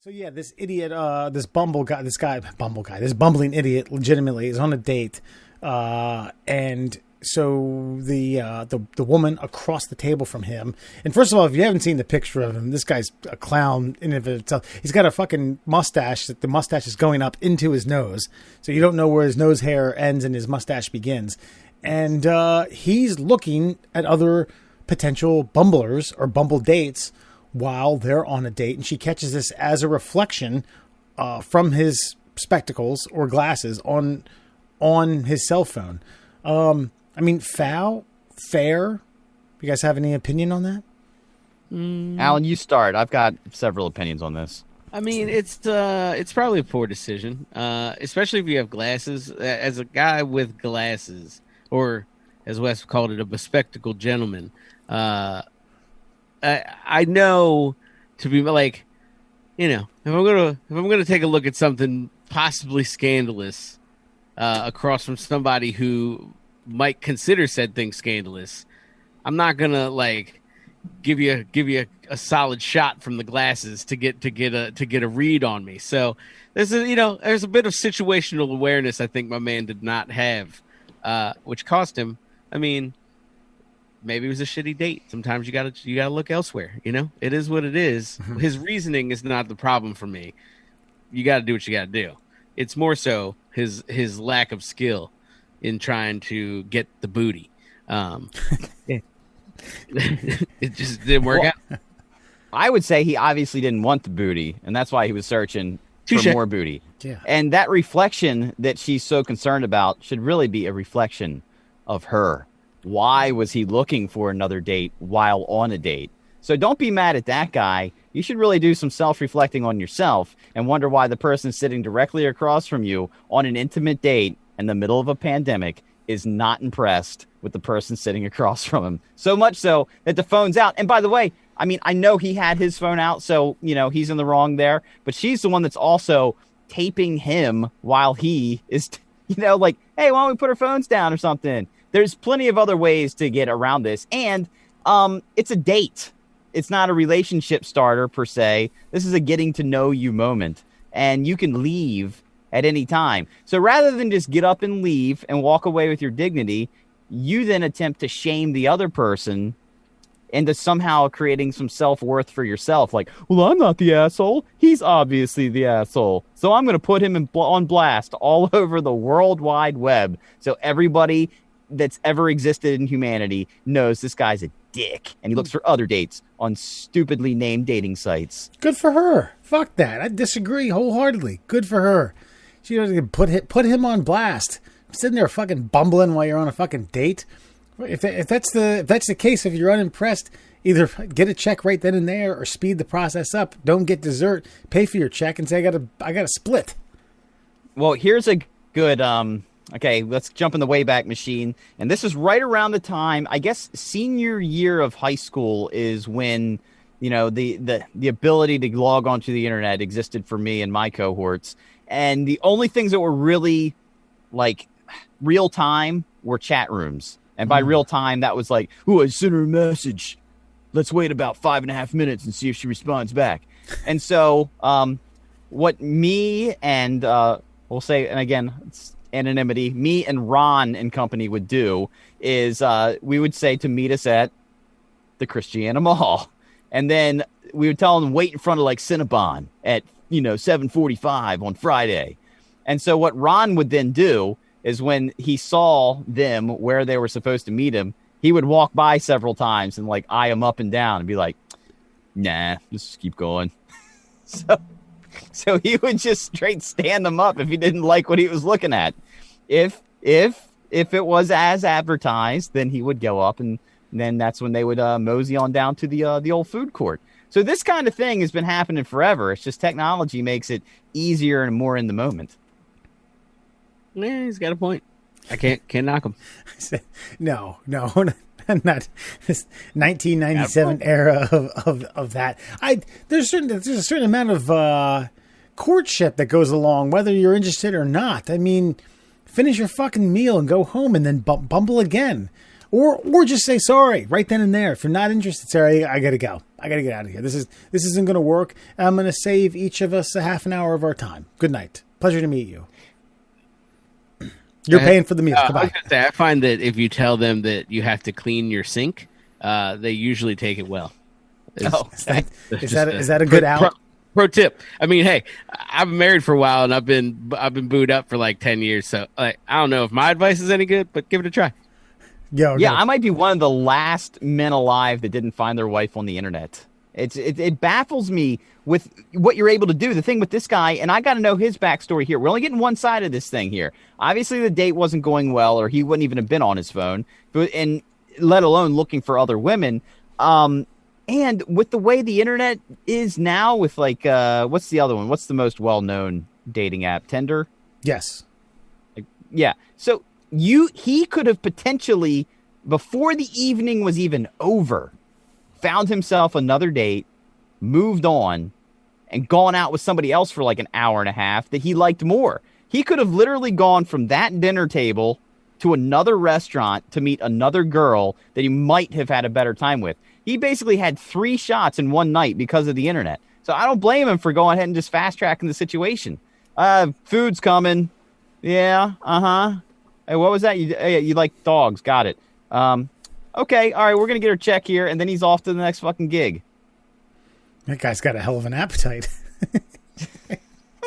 So yeah, this idiot, this this bumbling idiot, legitimately is on a date, and so the woman across the table from him, and first of all, if you haven't seen the picture of him, this guy's a clown in and of itself. He's got a fucking mustache that the mustache is going up into his nose, so you don't know where his nose hair ends and his mustache begins, and he's looking at other potential bumblers or Bumble dates while they're on a date, and she catches this as a reflection from his spectacles or glasses on his cell phone. I mean, fair. You guys have any opinion on that? Alan, you start. I've got several opinions on this. I mean, it's probably a poor decision, especially if you have glasses. As a guy with glasses, or as Wes called it, a bespectacled gentleman. I know to be like, if I'm gonna take a look at something possibly scandalous across from somebody who might consider said thing scandalous, I'm not gonna like give you a solid shot from the glasses to get a read on me. So there's a bit of situational awareness I think my man did not have, which cost him. I mean, maybe it was a shitty date. Sometimes you gotta look elsewhere. It is what it is. Mm-hmm. His reasoning is not the problem for me. You got to do what you got to do. It's more so his lack of skill in trying to get the booty. It just didn't work out. I would say he obviously didn't want the booty, and that's why he was searching for more booty. Yeah. And that reflection that she's so concerned about should really be a reflection of her. Why was he looking for another date while on a date? So don't be mad at that guy. You should really do some self-reflecting on yourself and wonder why the person sitting directly across from you on an intimate date in the middle of a pandemic is not impressed with the person sitting across from him. So much so that the phone's out. And by the way, I mean, I know he had his phone out, so, he's in the wrong there. But she's the one that's also taping him while he is, like, hey, why don't we put our phones down or something? There's plenty of other ways to get around this. And it's a date. It's not a relationship starter, per se. This is a getting to know you moment. And you can leave at any time. So rather than just get up and leave and walk away with your dignity, you then attempt to shame the other person into somehow creating some self-worth for yourself. Like, well, I'm not the asshole. He's obviously the asshole. So I'm going to put him on blast all over the World Wide Web. So everybody that's ever existed in humanity knows this guy's a dick, and he looks for other dates on stupidly named dating sites. Good for her. Fuck that. I disagree wholeheartedly. Good for her. She doesn't put him on blast. Sitting there fucking bumbling while you're on a fucking date. If that's the case, if you're unimpressed, either get a check right then and there or speed the process up. Don't get dessert. Pay for your check and say I got to split. Well, here's a good okay, let's jump in the Wayback Machine. And this is right around the time, I guess, senior year of high school is when, the ability to log onto the internet existed for me and my cohorts. And the only things that were really, like, real time were chat rooms. And by real time, that was like, ooh, I sent her a message. Let's wait about 5.5 minutes and see if she responds back. And so what me and, we'll say, and again, it's anonymity, me and Ron and company would do is we would say to meet us at the Christiana Mall. And then we would tell them wait in front of like Cinnabon at, 7:45 on Friday. And so what Ron would then do is when he saw them where they were supposed to meet him, he would walk by several times and like eye them up and down and be like, nah, just keep going. So he would just straight stand them up if he didn't like what he was looking at. If it was as advertised, then he would go up, and then that's when they would mosey on down to the old food court. So this kind of thing has been happening forever. It's just technology makes it easier and more in the moment. Yeah, he's got a point. I can't knock him. No, not this 1997 era of that. There's a certain amount of courtship that goes along, whether you're interested or not. I mean, finish your fucking meal and go home, and then bumble again. Or just say sorry right then and there. If you're not interested, Sarah, I gotta go. I gotta get out of here. This isn't gonna work. I'm gonna save each of us a half an hour of our time. Good night. Pleasure to meet you. You're paying for the meal. Goodbye. I find that if you tell them that you have to clean your sink, they usually take it well. Is that a good out? Pro tip. I mean, hey, I've been married for a while and I've been booed up for like 10 years. So I don't know if my advice is any good, but give it a try. Yeah, I might be one of the last men alive that didn't find their wife on the internet. It baffles me with what you're able to do. The thing with this guy, and I got to know his backstory here. We're only getting one side of this thing here. Obviously, the date wasn't going well, or he wouldn't even have been on his phone, and let alone looking for other women. And with the way the internet is now, with like, what's the other one? What's the most well-known dating app? Tinder? Yes. Yeah. So he could have potentially, before the evening was even over, found himself another date, moved on, and gone out with somebody else for like an hour and a half that he liked more. He could have literally gone from that dinner table to another restaurant to meet another girl that he might have had a better time with. He basically had 3 shots in one night because of the internet. So I don't blame him for going ahead and just fast-tracking the situation. Food's coming. Yeah, uh-huh. Hey, what was that? You like dogs. Got it. Okay, all right, we're going to get her check here, and then he's off to the next fucking gig. That guy's got a hell of an appetite.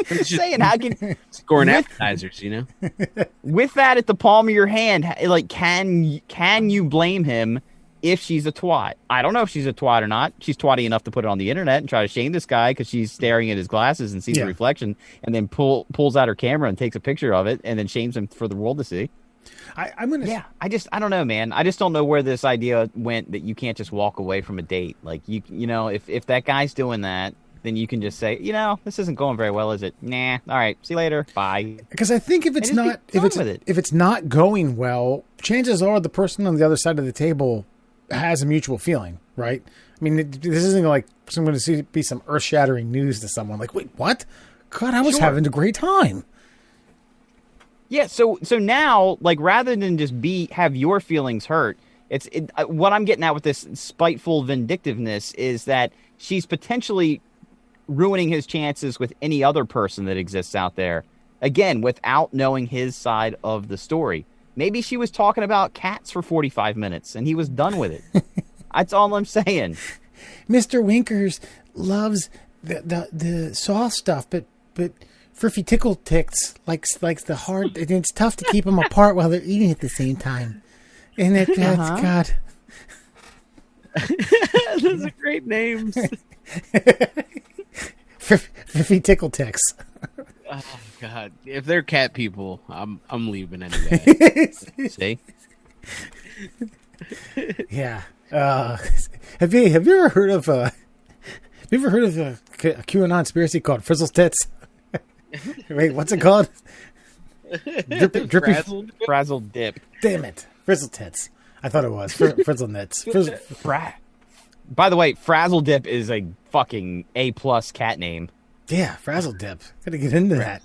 Just saying, how can scoring appetizers, you know? With that at the palm of your hand, like, can you blame him if she's a twat? I don't know if she's a twat or not. She's twatty enough to put it on the internet and try to shame this guy because she's staring at his glasses and sees the reflection, and then pulls out her camera and takes a picture of it, and then shames him for the world to see. I don't know, man. I just don't know where this idea went that you can't just walk away from a date. Like, you know, if that guy's doing that, then you can just say, you know, this isn't going very well, is it? Nah. All right. See you later. Bye. Because I think if it's not going well, chances are the person on the other side of the table has a mutual feeling, right? I mean, this isn't like going to be some earth-shattering news to someone. Like, wait, what? God, I was having a great time. Yeah, so now, like, rather than just have your feelings hurt, what I'm getting at with this spiteful vindictiveness is that she's potentially ruining his chances with any other person that exists out there, again, without knowing his side of the story. Maybe she was talking about cats for 45 minutes, and he was done with it. That's all I'm saying. Mr. Winkers loves the soft stuff, but Friffy Tickle Ticks likes the hard, and it's tough to keep them apart while they're eating at the same time. And God. Those are great names. Friffy Tickle Ticks. Oh God! If they're cat people, I'm leaving anyway. See? Yeah. Have you ever heard of a QAnon conspiracy called Frizzle's Tits? Wait, what's it called? Frazzle dip. Damn it. Frizzle Tits. I thought it was. Frizzle Nits. By the way, Frazzle Dip is a fucking A+ cat name. Yeah, Frazzle Dip. Gotta get into that.